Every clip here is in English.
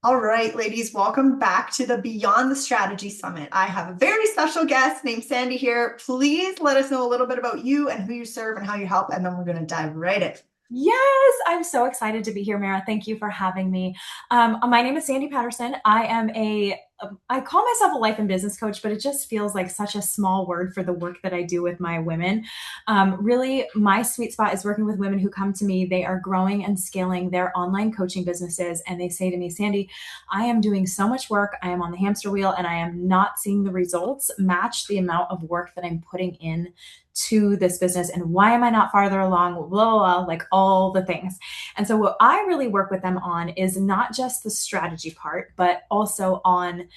All right, ladies, welcome back to the Beyond the Strategy Summit. I have a very special guest named Sandy here. Please let us know a little bit about you and who you serve and how you help, and then we're going to dive right in. Yes, I'm so excited to be here, Mara. Thank you for having me. My name is Sandy Patterson. I call myself a life and business coach, but it just feels like such a small word for the work that I do with my women. Really, my sweet spot is working with women who come to me. They are growing and scaling their online coaching businesses, and they say to me, Sandy, I am doing so much work. I am on the hamster wheel, and I am not seeing the results match the amount of work that I'm putting in to this business, and why am I not farther along, blah, blah, blah, like all the things. And so what I really work with them on is not just the strategy part, but also on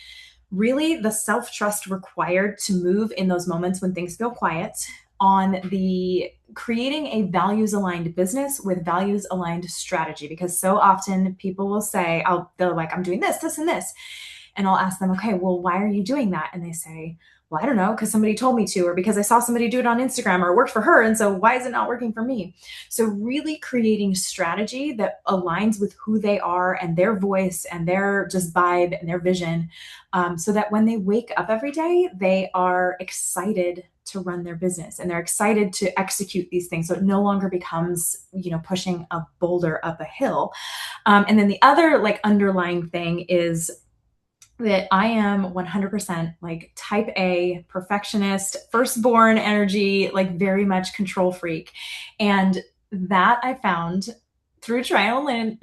really the self-trust required to move in those moments when things feel quiet, on the creating a values aligned business with values aligned strategy. Because so often people will say, they're like, I'm doing this, and this. And I'll ask them, okay, well, why are you doing that? And they say, well, I don't know, because somebody told me to, or because I saw somebody do it on Instagram, or it worked for her. And so why is it not working for me? So really creating strategy that aligns with who they are and their voice and their just vibe and their vision, so that when they wake up every day, they are excited to run their business and they're excited to execute these things. So it no longer becomes, pushing a boulder up a hill. And then the other like underlying thing is that I am 100% like type A perfectionist, firstborn energy, like very much control freak. And that I found through trial and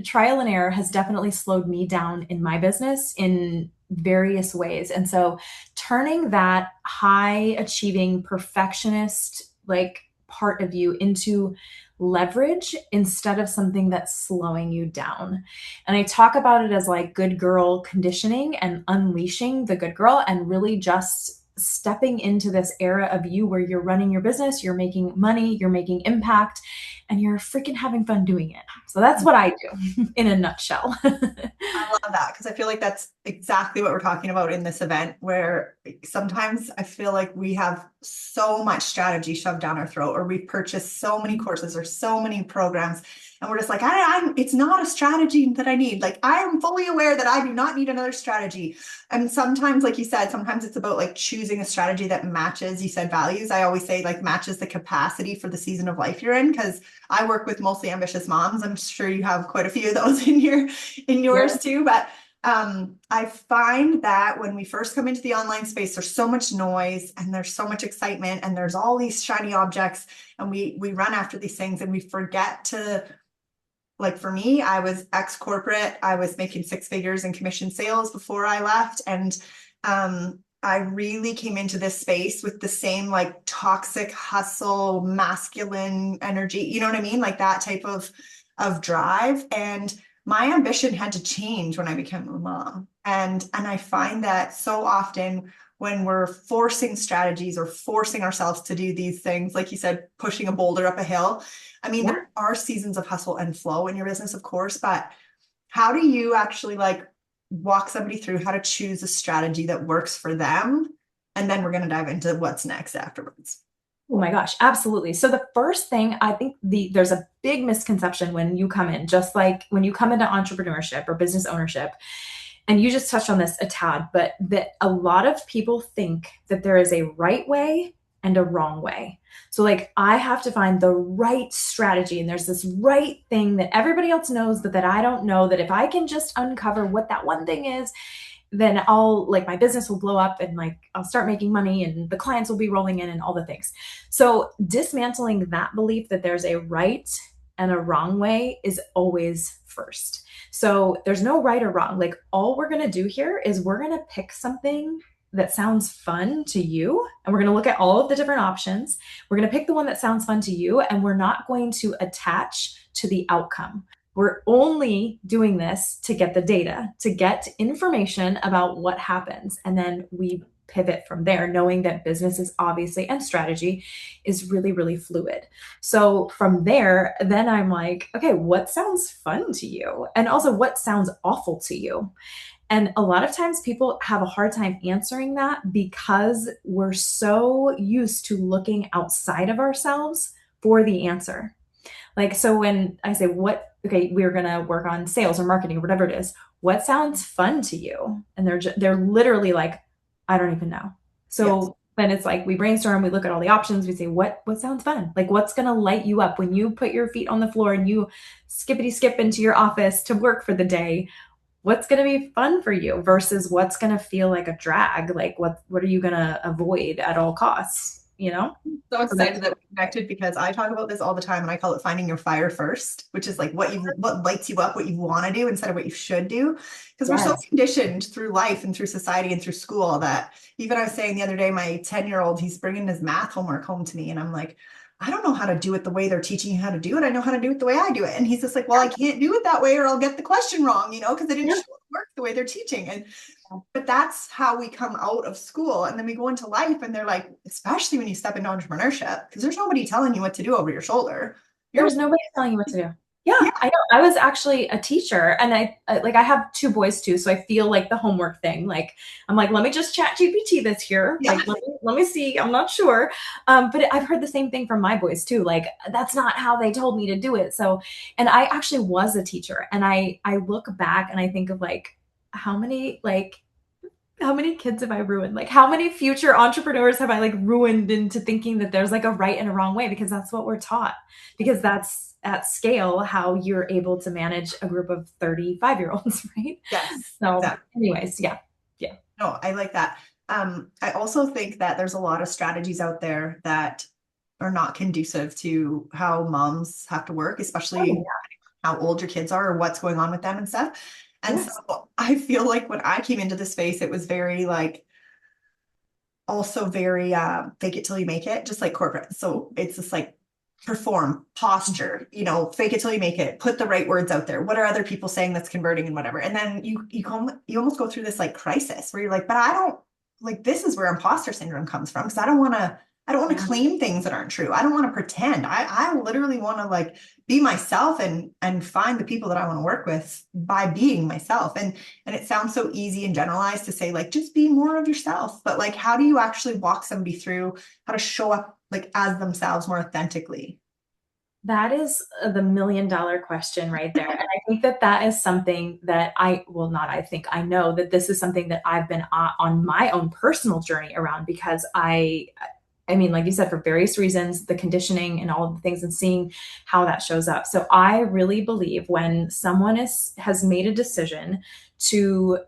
error has definitely slowed me down in my business in various ways. And so turning that high achieving perfectionist like part of you into leverage instead of something that's slowing you down. And I talk about it as like good girl conditioning and unleashing the good girl and really just stepping into this era of you where you're running your business, you're making money, you're making impact, and you're freaking having fun doing it. So that's what I do in a nutshell. I love that because I feel like that's exactly what we're talking about in this event, where sometimes I feel like we have so much strategy shoved down our throat, or we've purchased so many courses or so many programs, and we're just like, it's not a strategy that I need. Like, I am fully aware that I do not need another strategy. And sometimes, like you said, sometimes it's about like choosing a strategy that matches, you said values. I always say like matches the capacity for the season of life you're in, because I work with mostly ambitious moms. I'm sure you have quite a few of those in yours too. But I find that when we first come into the online space, there's so much noise and there's so much excitement and there's all these shiny objects, and we run after these things and we forget to, like, for me, I was ex-corporate. I was making six figures in commission sales before I left. And I really came into this space with the same like toxic hustle, masculine energy, you know what I mean? Like that type of drive. And my ambition had to change when I became a mom. And I find that so often when we're forcing strategies or forcing ourselves to do these things, like you said, pushing a boulder up a hill. I mean, there are seasons of hustle and flow in your business, of course, but how do you actually like walk somebody through how to choose a strategy that works for them? And then we're going to dive into what's next afterwards. Oh my gosh, absolutely. So the first thing I think there's a big misconception when you come in, just like when you come into entrepreneurship or business ownership, and you just touched on this a tad, but that a lot of people think that there is a right way and a wrong way. So like I have to find the right strategy, and there's this right thing that everybody else knows but that I don't know, that if I can just uncover what that one thing is, then I'll like my business will blow up and like I'll start making money and the clients will be rolling in and all the things. So dismantling that belief that there's a right and a wrong way is always first. So there's no right or wrong. Like all we're going to do here is we're going to pick something that sounds fun to you. And we're going to look at all of the different options. We're going to pick the one that sounds fun to you. And we're not going to attach to the outcome. We're only doing this to get the data, to get information about what happens. And then we pivot from there, knowing that business is obviously, and strategy is really, really fluid. So from there, then I'm like, okay, what sounds fun to you? And also what sounds awful to you? And a lot of times people have a hard time answering that because we're so used to looking outside of ourselves for the answer. Like, so when I say, what okay, we're going to work on sales or marketing or whatever it is. What sounds fun to you? And they're literally like, I don't even know. Yes. So then it's like we brainstorm, we look at all the options, we say what sounds fun? Like what's going to light you up when you put your feet on the floor and you skippity skip into your office to work for the day? What's going to be fun for you versus what's going to feel like a drag? Like what are you going to avoid at all costs, you know? So So that's excited that we connected because I talk about this all the time and I call it finding your fire first, which is like what lights you up, what you want to do instead of what you should do. Because we're so yes. conditioned through life and through society and through school that even I was saying the other day, my 10-year-old, he's bringing his math homework home to me and I'm like, I don't know how to do it the way they're teaching you how to do it. I know how to do it the way I do it. And he's just like, well, I can't do it that way or I'll get the question wrong, because they didn't Yeah. show the work the way they're teaching. And but that's how we come out of school and then we go into life and they're like, especially when you step into entrepreneurship, because there's nobody telling you what to do over your shoulder. You're There's nobody telling you what to do. Yeah, yeah, I know. I was actually a teacher and I have two boys too, so I feel like the homework thing. Like I'm like, let me just chat GPT this here. yeah. Like let me see. I'm not sure. But I've heard the same thing from my boys too. Like that's not how they told me to do it. So and I actually was a teacher and I look back and I think of how many like how many kids have I ruined? Like, how many future entrepreneurs have I like ruined into thinking that there's like a right and a wrong way? Because that's what we're taught. Because that's at scale how you're able to manage a group of 35-year-olds, right? Yes, So, exactly. anyways, yeah, yeah, No, I like that. I also think that there's a lot of strategies out there that are not conducive to how moms have to work, especially oh, how old your kids are or what's going on with them and stuff. And yeah, so I feel like when I came into the space, it was very like also very fake it till you make it, just like corporate. So it's just like perform, posture, fake it till you make it, put the right words out there. What are other people saying that's converting and whatever? And then you almost go through this like crisis where you're like, but I don't like this is where imposter syndrome comes from because I don't want to yeah. claim things that aren't true. I don't want to pretend. I literally want to like be myself and find the people that I want to work with by being myself. And it sounds so easy and generalized to say like just be more of yourself, but like how do you actually walk somebody through how to show up like as themselves more authentically? That is the $1 million question right there. And I think that that is something that well, not I think, I know that this is something that I've been on my own personal journey around because I mean, like you said, for various reasons, the conditioning and all of the things and seeing how that shows up. So I really believe when someone has made a decision to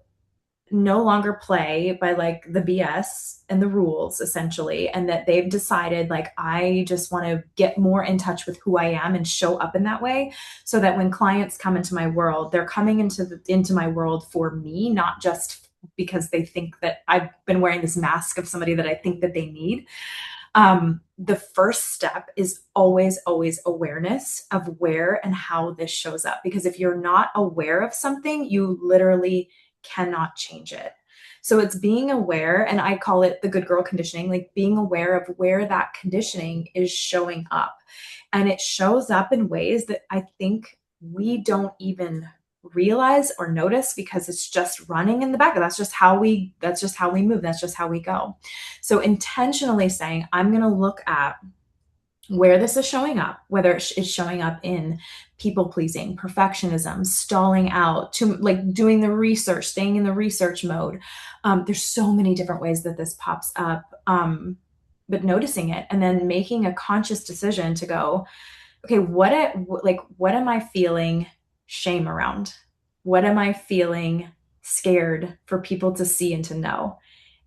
no longer play by like the BS and the rules essentially, and that they've decided like I just want to get more in touch with who I am and show up in that way so that when clients come into my world, they're coming into my world for me, not just because they think that I've been wearing this mask of somebody that I think that they need. The first step is always, always awareness of where and how this shows up. Because if you're not aware of something, you literally cannot change it. So it's being aware, and I call it the good girl conditioning, like being aware of where that conditioning is showing up. And it shows up in ways that I think we don't even realize or notice because it's just running in the back. That's just how we move. That's just how we go. So intentionally saying, I'm going to look at where this is showing up, whether it's showing up in people pleasing, perfectionism, stalling out, to like doing the research, staying in the research mode. There's so many different ways that this pops up. But noticing it and then making a conscious decision to go, okay, what am I feeling shame around? What am I feeling scared for people to see and to know?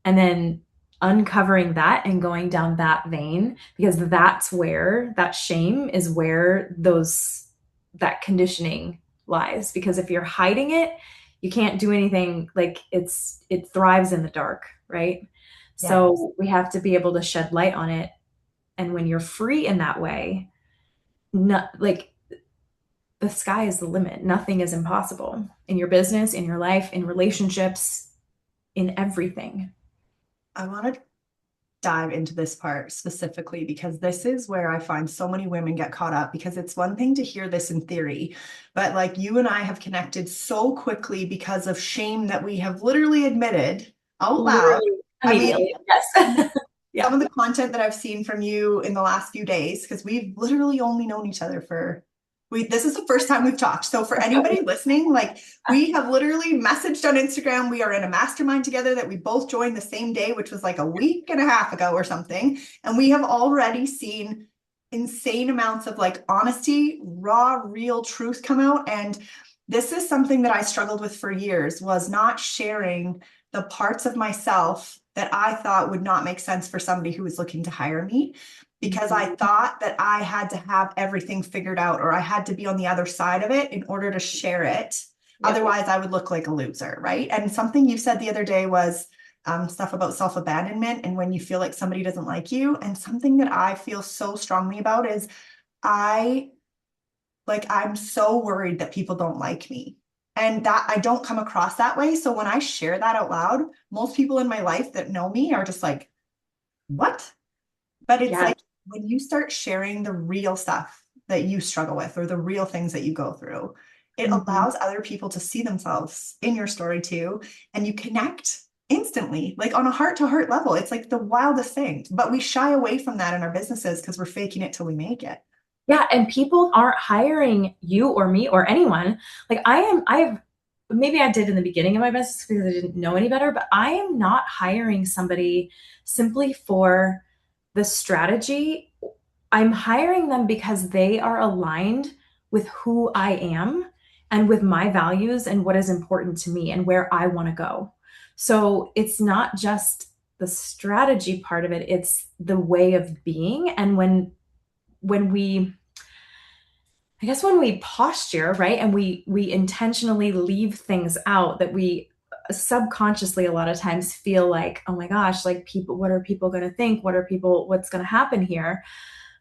And then uncovering that and going down that vein because that's where that shame is where that conditioning lies, because if you're hiding it, you can't do anything. Like it thrives in the dark, right? Yeah. So we have to be able to shed light on it, and when you're free in that way, not like the sky is the limit. Nothing is impossible in your business, in your life, in relationships, in everything. I want to dive into this part specifically because this is where I find so many women get caught up because it's one thing to hear this in theory, but like you and I have connected so quickly because of shame that we have literally admitted out loud. Literally I mean, immediately. Yes. some Yeah. of the content that I've seen from you in the last few days, because we've literally only known each other for this is the first time we've talked. So for anybody listening, like we have literally messaged on Instagram. We are in a mastermind together that we both joined the same day, which was like a week and a half ago or something. And we have already seen insane amounts of like honesty, raw, real truth come out. And this is something that I struggled with for years, was not sharing the parts of myself that I thought would not make sense for somebody who was looking to hire me, because I thought that I had to have everything figured out, or I had to be on the other side of it in order to share it. Yep. Otherwise, I would look like a loser, right? And something you said the other day was stuff about self-abandonment and when you feel like somebody doesn't like you. And something that I feel so strongly about is I I'm so worried that people don't like me. And that I don't come across that way. So when I share that out loud, most people in my life that know me are just like, what? But it's Yeah. like when you start sharing the real stuff that you struggle with or the real things that you go through, it Mhm. allows other people to see themselves in your story too. And you connect instantly, like on a heart to heart level. It's like the wildest thing. But we shy away from that in our businesses because we're faking it till we make it. Yeah, and people aren't hiring you or me or anyone. Like I've maybe I did in the beginning of my business because I didn't know any better, but I am not hiring somebody simply for the strategy. I'm hiring them because they are aligned with who I am and with my values and what is important to me and where I want to go. So it's not just the strategy part of it, it's the way of being. And when we I guess when we posture, right, and we intentionally leave things out that we subconsciously a lot of times feel like, oh my gosh, like people, what are people going to think? What's going to happen here?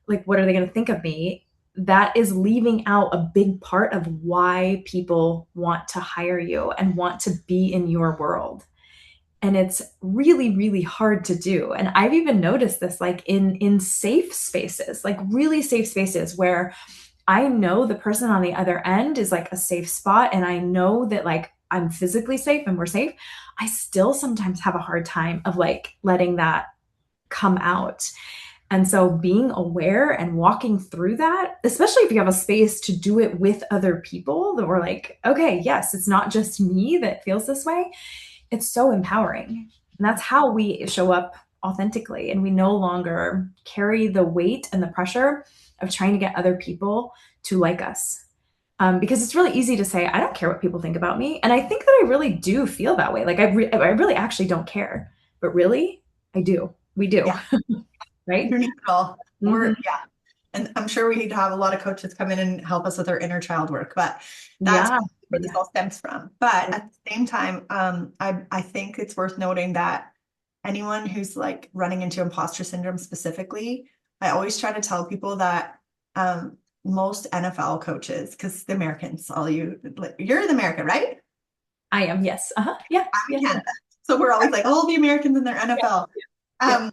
Like, what are they going to think of me? That is leaving out a big part of why people want to hire you and want to be in your world. And it's really, really hard to do. And I've even noticed this like in safe spaces, like really safe spaces where I know the person on the other end is like a safe spot and I know that like I'm physically safe and we're safe. I still sometimes have a hard time of like letting that come out. And so being aware and walking through that, especially if you have a space to do it with other people that were like, okay, yes, it's not just me that feels this way. It's so empowering. And that's how we show up authentically. And we no longer carry the weight and the pressure of trying to get other people to like us. Because it's really easy to say, I don't care what people think about me. And I think that I really do feel that way. Like I really actually don't care. But really, I do. We do. Yeah, Right? underneath it all. Hmm. Yeah. And I'm sure we need to have a lot of coaches come in and help us with our inner child work, but that's Yeah. where this all stems from. But at the same time, I think it's worth noting that anyone who's like running into imposter syndrome specifically, I always try to tell people that most NFL coaches, because the Americans, you're the American, right? I am. Yes. Uh-huh. Yeah. I'm in Yeah. Canada. So we're always like, oh, the Americans in their Yeah. NFL. Yeah.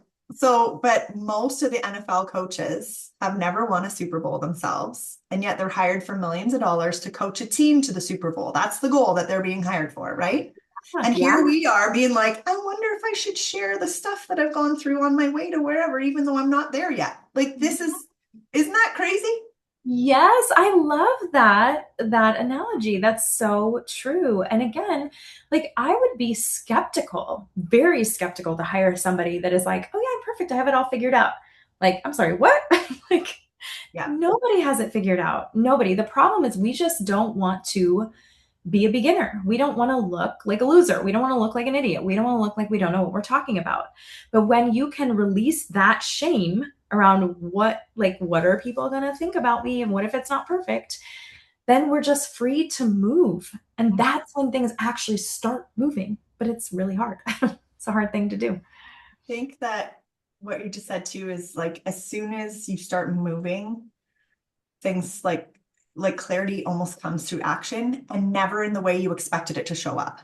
But most of the NFL coaches have never won a Super Bowl themselves, and yet they're hired for millions of dollars to coach a team to the Super Bowl. That's the goal that they're being hired for, right? Yeah. And Yeah. here we are being like, I wonder if I should share the stuff that I've gone through on my way to wherever, even though I'm not there yet. Like isn't that crazy? Yes, I love that analogy. That's so true. And again, like I would be skeptical, very skeptical to hire somebody that is like, "Oh yeah, I'm perfect. I have it all figured out." Like, I'm sorry, what? Like Yeah. nobody has it figured out. Nobody. The problem is we just don't want to be a beginner. We don't want to look like a loser. We don't want to look like an idiot. We don't want to look like we don't know what we're talking about. But when you can release that shame around what are people going to think about me and what if it's not perfect, then we're just free to move. And that's when things actually start moving. But it's really hard. It's a hard thing to do. Think that what you just said too is like as soon as you start moving, things like clarity almost comes through action and never in the way you expected it to show up.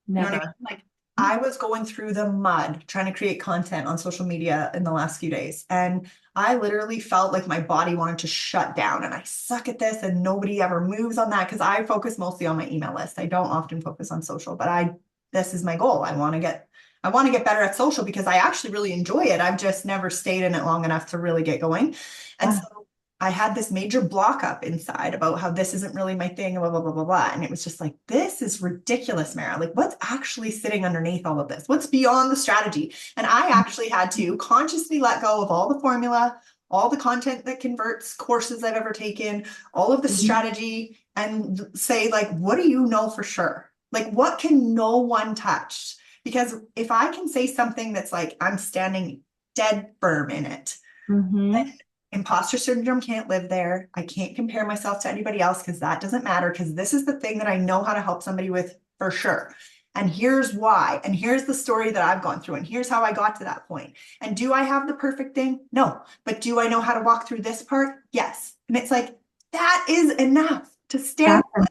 You know what I mean? Never. Like I was going through the mud trying to create content on social media in the last few days. And I literally felt like my body wanted to shut down and I suck at this and nobody ever moves on that because I focus mostly on my email list. I don't often focus on social, but this is my goal. I want to get better at social because I actually really enjoy it. I've just never stayed in it long enough to really get going. And Yeah. so I had this major block up inside about how this isn't really my thing, blah, blah, blah, blah, blah. And it was just like, this is ridiculous, Mara. Like, what's actually sitting underneath all of this? What's beyond the strategy? And I actually had to consciously let go of all the formula, all the content that converts courses I've ever taken, all of the Mhm. strategy, and say, like, what do you know for sure? Like, what can no one touch? Because if I can say something that's like, I'm standing dead firm in it, Mhm. imposter syndrome can't live there. I can't compare myself to anybody else because that doesn't matter because this is the thing that I know how to help somebody with for sure. And here's why. And here's the story that I've gone through. And here's how I got to that point. And do I have the perfect thing? No. But do I know how to walk through this part? Yes. And it's like, that is enough to stand That's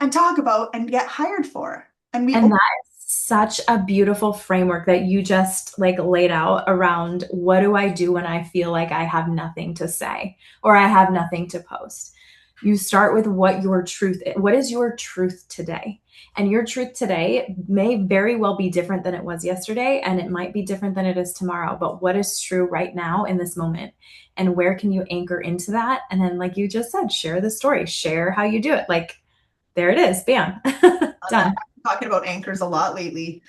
and talk about and get hired for. And we, And that is such a beautiful framework that you just like laid out around what do I do when I feel like I have nothing to say or I have nothing to post. You start with what your truth is. What is your truth today? And your truth today may very well be different than it was yesterday, and it might be different than it is tomorrow. But what is true right now in this moment? And where can you anchor into that? And then, like you just said, share the story, share how you do it. Like, there it is, bam, that done. talking about anchors a lot lately,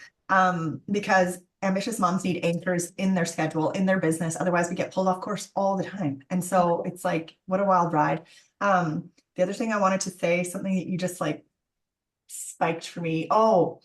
because ambitious moms need anchors in their schedule, in their business. Otherwise, we get pulled off course all the time. And so it's like, what a wild ride. The other thing I wanted to say, something that you just like spiked for me. Oh,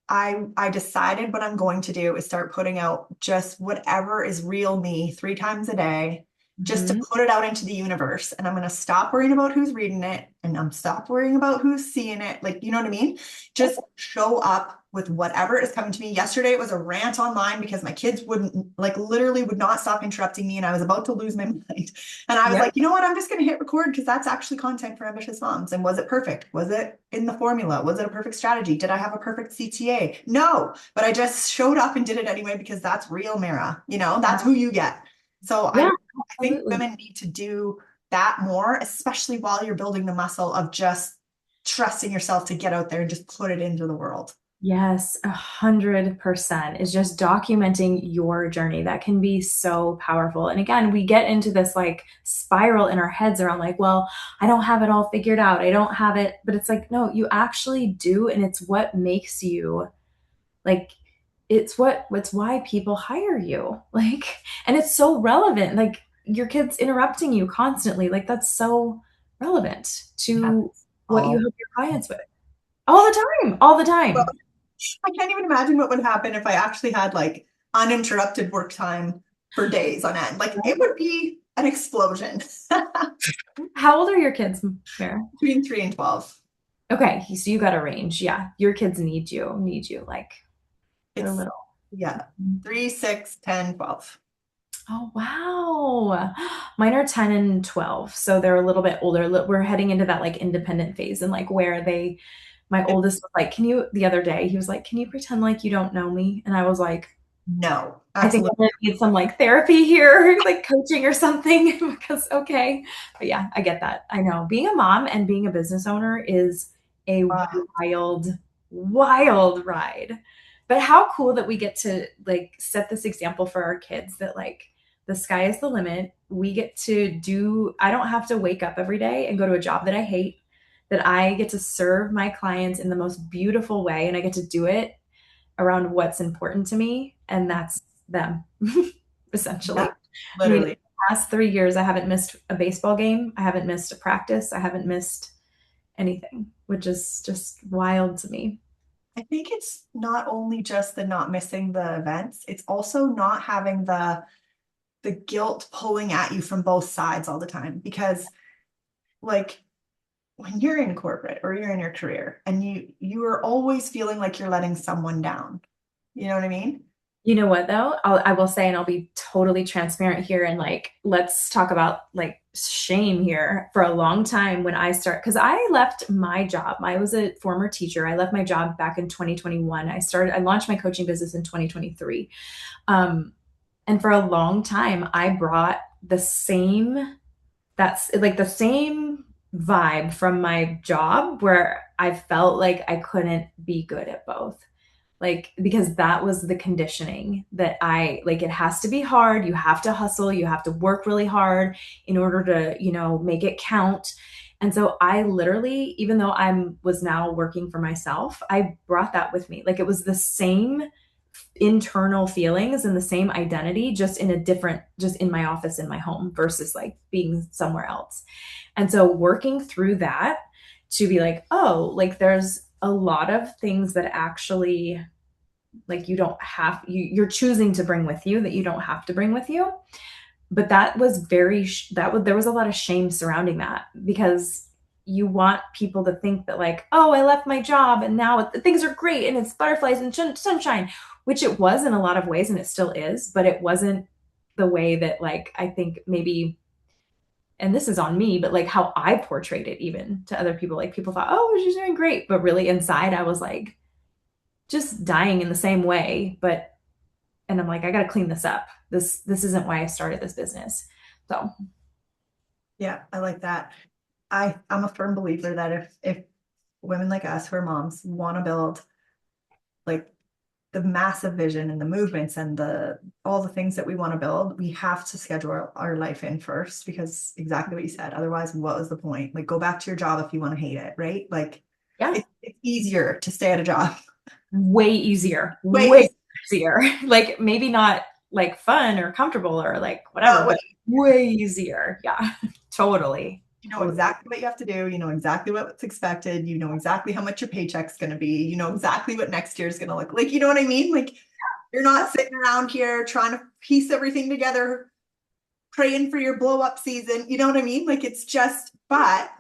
I decided what I'm going to do is start putting out just whatever is real me 3 times a day, just to Mhm. put it out into the universe. And I'm going to stop worrying about who's reading it and I'm stop worrying about who's seeing it. Like, you know what I mean? Just show up with whatever is coming to me. Yesterday it was a rant online because my kids wouldn't, like, literally would not stop interrupting me and I was about to lose my mind. And I was Yep. like, you know what? I'm just going to hit record because that's actually content for ambitious moms. And was it perfect? Was it in the formula? Was it a perfect strategy? Did I have a perfect CTA? No, but I just showed up and did it anyway because that's real, Mara. You know, that's who you get. So Yeah, I think absolutely. women need to do that more, especially while you're building the muscle of just trusting yourself to get out there and just put it into the world. Yes, 100% is just documenting your journey. That can be so powerful. And again, we get into this like spiral in our heads around like, well, I don't have it all figured out. I don't have it. But it's like, no, you actually do. And it's what makes you like, it's why people hire you. Like, and it's so relevant. Like your kids interrupting you constantly. Like that's so relevant It to happens what you all. help your clients with. All the time, all the Well, time. I can't even imagine what would happen if I actually had like uninterrupted work time for days on end. Like it would be an explosion. How old are your kids, Mara? Between 3 and 12. Okay, so you got a range. Yeah, your kids need you. Like they're It's, little. yeah, 3, 6, 10, 12. Oh wow, mine are 10 and 12, so they're a little bit older. We're heading into that like independent phase, and like where they, my It, oldest was like, "Can you?" The other day, he was like, "Can you pretend like you don't know me?" And I was like, no, I think I'm absolutely gonna need some like therapy here, like coaching or something, because okay. But yeah, I get that. I know being a mom and being a business owner is a not. wild, wild ride. But how cool that we get to like set this example for our kids that like the sky is the limit. We get to do, I don't have to wake up every day and go to a job that I hate, that I get to serve my clients in the most beautiful way and I get to do it around what's important to me, and that's them, Yeah, essentially. I mean, in literally. the past 3 years, I haven't missed a baseball game. I haven't missed a practice. I haven't missed anything, which is just wild to me. I think it's not only just the not missing the events, it's also not having the guilt pulling at you from both sides all the time. Because like when you're in corporate or you're in your career and you are always feeling like you're letting someone down. You know what I mean? You know what though? I will say, and I'll be totally transparent here, and like, let's talk about like shame here. For a long time, when I start, because I left my job, I was a former teacher. I left my job back in 2021. I launched my coaching business in 2023. Um, and for a long time, I brought the same, that's like the same vibe from my job where I felt like I couldn't be good at both. like, because that was the conditioning that I like, it has to be hard. You have to hustle, you have to work really hard in order to, make it count. And so I literally, even though was now working for myself, I brought that with me. Like, it was the same internal feelings and the same identity, just in a different, just in my office, in my home, versus like being somewhere else. And so working through that to be like, oh, like there's a lot of things that actually, like, you don't have, you're choosing to bring with you, that you don't have to bring with you. But that was there was a lot of shame surrounding that, because you want people to think that, like, oh, I left my job and now things are great and it's butterflies and sunshine, which it was in a lot of ways and it still is, but it wasn't the way that, like, I think maybe, and this is on me, but like how I portrayed it even to other people. Like, people thought, oh, she's doing great, but really inside I was like just dying in the same way. But and I'm like, I got to clean this up. This isn't why I started this business. So Yeah, I like that. I'm a firm believer that if women like us who are moms want to build like the massive vision and the movements and the all the things that we want to build, we have to schedule our life in first, because exactly what you said. Otherwise, what was the point? Like, go back to your job if you want to hate it, right? Like, yeah, it's easier to stay at a job. way easier, Way way easier. Like, maybe not like fun or comfortable or like whatever, easier. but way easier. Yeah, totally. You know Totally. exactly what you have to do. You know exactly what's expected. You know exactly how much your paycheck's going to be. You know exactly what next year's going to look like. You know what I mean? Like, you're not sitting around here trying to piece everything together, praying for your blow up season. You know what I mean? Like, it's just, but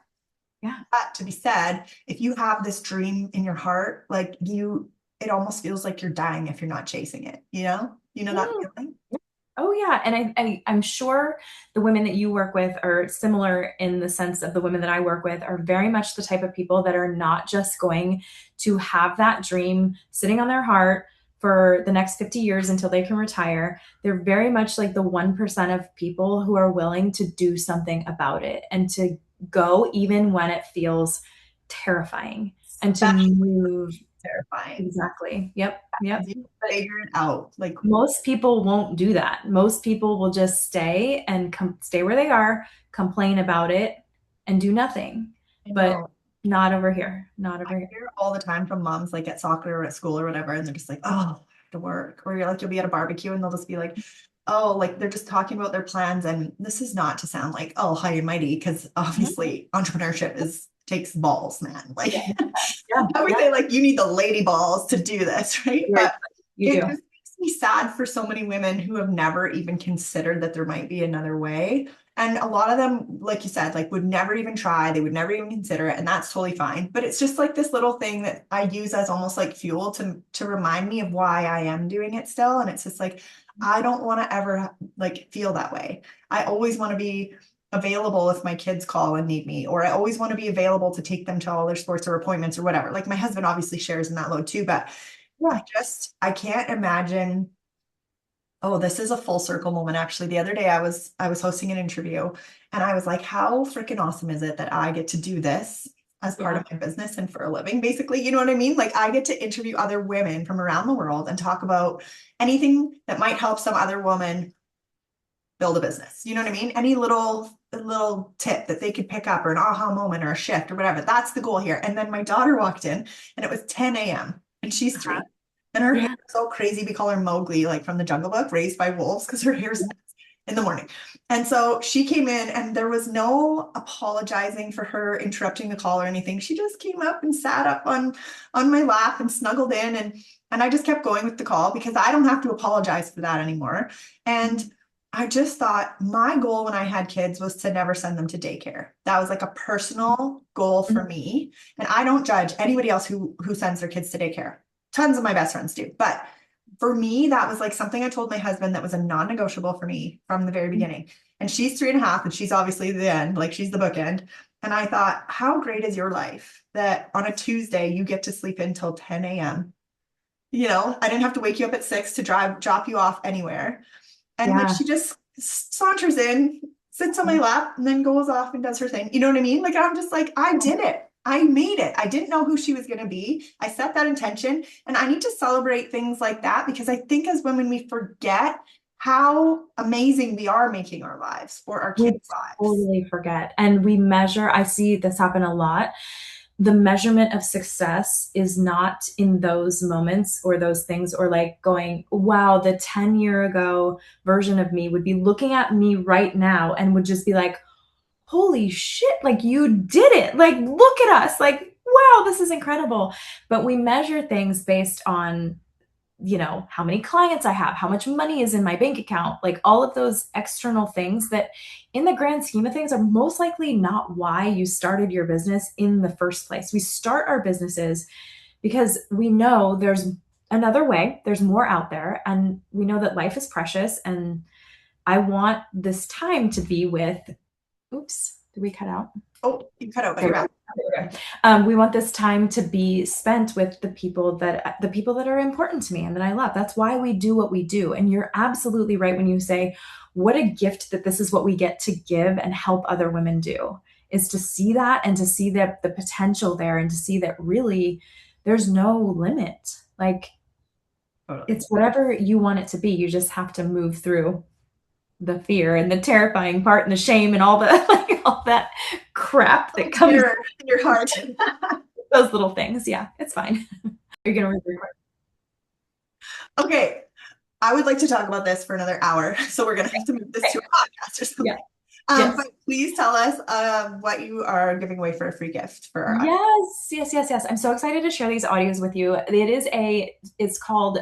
Yeah. that to be said, if you have this dream in your heart, like it almost feels like you're dying if you're not chasing it. You know that Mm. feeling? Oh yeah, and I'm sure the women that you work with are similar, in the sense of the women that I work with are very much the type of people that are not just going to have that dream sitting on their heart for the next 50 years until they can retire. They're very much like the 1% of people who are willing to do something about it, and to go even when it feels terrifying, and to That's move. terrifying. Exactly. Yep. Yep. You figure it out. Like, Most people won't do that. Most people will just stay and stay where they are, complain about it, and do nothing. I But know. not over here. Not I over here. hear all the time from moms like at soccer or at school or whatever, and they're just like, oh, I have to work. Or you're like, you'll be at a barbecue and they'll just be like, oh, like they're just talking about their plans. And this is not to sound like, oh, high and mighty, because Mhm. obviously entrepreneurship takes balls, man. Like, Yeah. Yeah. I would Yeah. say like you need the lady balls to do this, right? Seriously, But you it do. just makes me sad for so many women who have never even considered that there might be another way. And a lot of them, like you said, like would never even try, they would never even consider it, and that's totally fine. But it's just like this little thing that I use as almost like fuel to remind me of why I am doing it still. And it's just like I don't want to ever like feel that way. I always want to be available if my kids call and need me, or I always want to be available to take them to all their sports or appointments or whatever. Like, my husband obviously shares in that load too, but Yeah. I can't imagine. Oh, this is a full circle moment. Actually, the other day I was hosting an interview, and I was like, how freaking awesome is it that I get to do this as part Yeah. of my business and for a living, basically? You know what I mean? Like, I get to interview other women from around the world and talk about anything that might help some other woman build a business. You know what I mean? Any little tip that they could pick up, or an aha moment or a shift or whatever. That's the goal here. And then my daughter walked in, and it was 10 a.m. and she's Uh-huh. 3. And her hair Yeah. is so crazy. We call her Mowgli, like from the Jungle Book, raised by wolves, because her hair's nuts in the morning. And so she came in, and there was no apologizing for her interrupting the call or anything. She just came up and sat up on my lap and snuggled in, and I just kept going with the call, because I don't have to apologize for that anymore. And I just thought my goal when I had kids was to never send them to daycare. That was like a personal goal for me. And I don't judge anybody else who sends their kids to daycare. Tons of my best friends do. But for me, that was like something I told my husband that was a non-negotiable for me from the very beginning. And she's 3.5, and she's obviously the end, like she's the bookend. And I thought, how great is your life that on a Tuesday you get to sleep until 10 a.m. I didn't have to wake you up at 6 to drop you off anywhere. And like Yeah. she just saunters in, sits on my lap, and then goes off and does her thing. You know what I mean? Like, I'm just like, I did it. I made it. I didn't know who she was going to be. I set that intention, and I need to celebrate things like that because I think as women, we forget how amazing we are making our lives or our We kids' lives. totally forget. And we measure, I see this happen a lot. The measurement of success is not in those moments or those things, or like going, wow, the 10-year ago version of me would be looking at me right now and would just be like, holy shit, like you did it. Like, look at us. Like, wow, this is incredible. But we measure things based on, how many clients I have, how much money is in my bank account, like all of those external things that in the grand scheme of things are most likely not why you started your business in the first place. We start our businesses because we know there's another way, there's more out there, and we know that life is precious. And I want this time to be with, oops, did we cut out? Oh, you cut out, but There you're we back. go. We want this time to be spent with the people that are important to me and that I love. That's why we do what we do. And you're absolutely right when you say, what a gift that this is what we get to give and help other women do, is to see that and to see the potential there and to see that really there's no limit. Like, Totally. it's whatever you want it to be. You just have to move through the fear and the terrifying part and the shame and all the like all that crap that comes with In your heart. those little things. Yeah, it's fine. You're gonna record. Okay, I would like to talk about this for another hour, so we're gonna have to move this Okay. to a podcast or Yeah. something. Yes. But please tell us what you are giving away for a free gift for our audience. Yes. Yes. Yes. Yes. I'm so excited to share these audios with you. It's called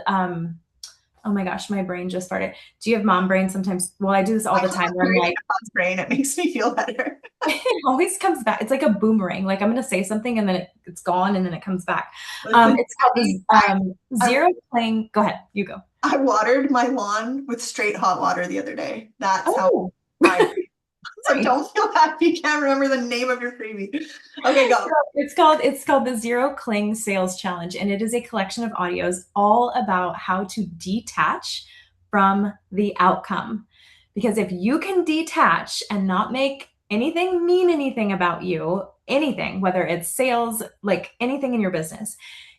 oh my gosh, my brain just farted. Do you have mom brain sometimes? Well, I do this all I the have time a where I'm very like, good brain. It makes me feel better. it always comes back. It's like a boomerang. Like I'm going to say something and then it's gone and then it comes back. Listen, It's called this I zero playing. Go ahead. You go. I watered my lawn with straight hot water the other day. That's how Oh, my so nice. don't feel bad if you can't remember the name of your freebie. Okay, So go. it's called the Zero Cling Sales Challenge, and it is a collection of audios all about how to detach from the outcome. Because if you can detach and not make anything mean anything about you, anything, whether it's sales, like anything in your business,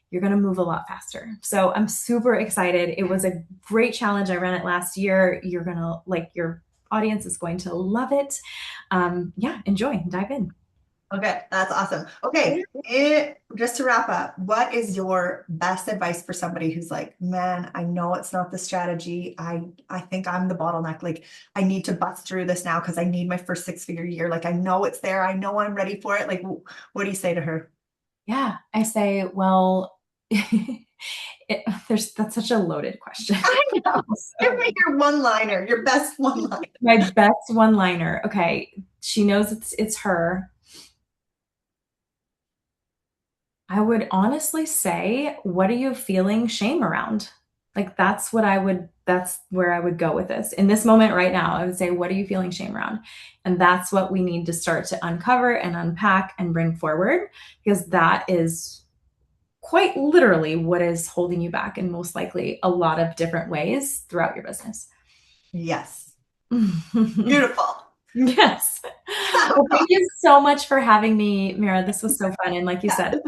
you're going to move a lot faster. So I'm super excited. It was a great challenge. I ran it last year. You're going to like, your audience is going to love it. Yeah, enjoy, dive in. Okay, that's awesome. Okay, just to wrap up, what is your best advice for somebody who's like, man, I know it's not the strategy. I think I'm the bottleneck. Like, I need to bust through this now because I need my first six-figure year. Like, I know it's there. I know I'm ready for it. Like, what do you say to her? Yeah, I say, well, that's such a loaded question. I know. Give So, me your one-liner, your best one-liner. my best one-liner. Okay, she knows it's her. I would honestly say, what are you feeling shame around? Like that's where I would go with this. In this moment right now, I would say, what are you feeling shame around? And that's what we need to start to uncover and unpack and bring forward, because that is quite literally what is holding you back in most likely a lot of different ways throughout your business. Yes. Beautiful. Yes. Well, thank you so much for having me, Mira. This was so fun. And like you Yeah, said,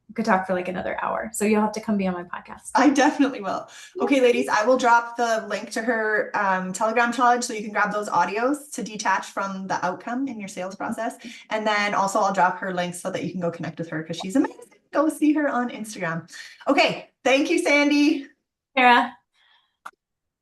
we could talk for like another hour. So you'll have to come be on my podcast. I definitely will. Okay, ladies, I will drop the link to her Telegram challenge so you can grab those audios to detach from the outcome in your sales process. And then also I'll drop her links so that you can go connect with her because she's amazing. Go see her on Instagram. Okay, thank you, Sandy. Mira.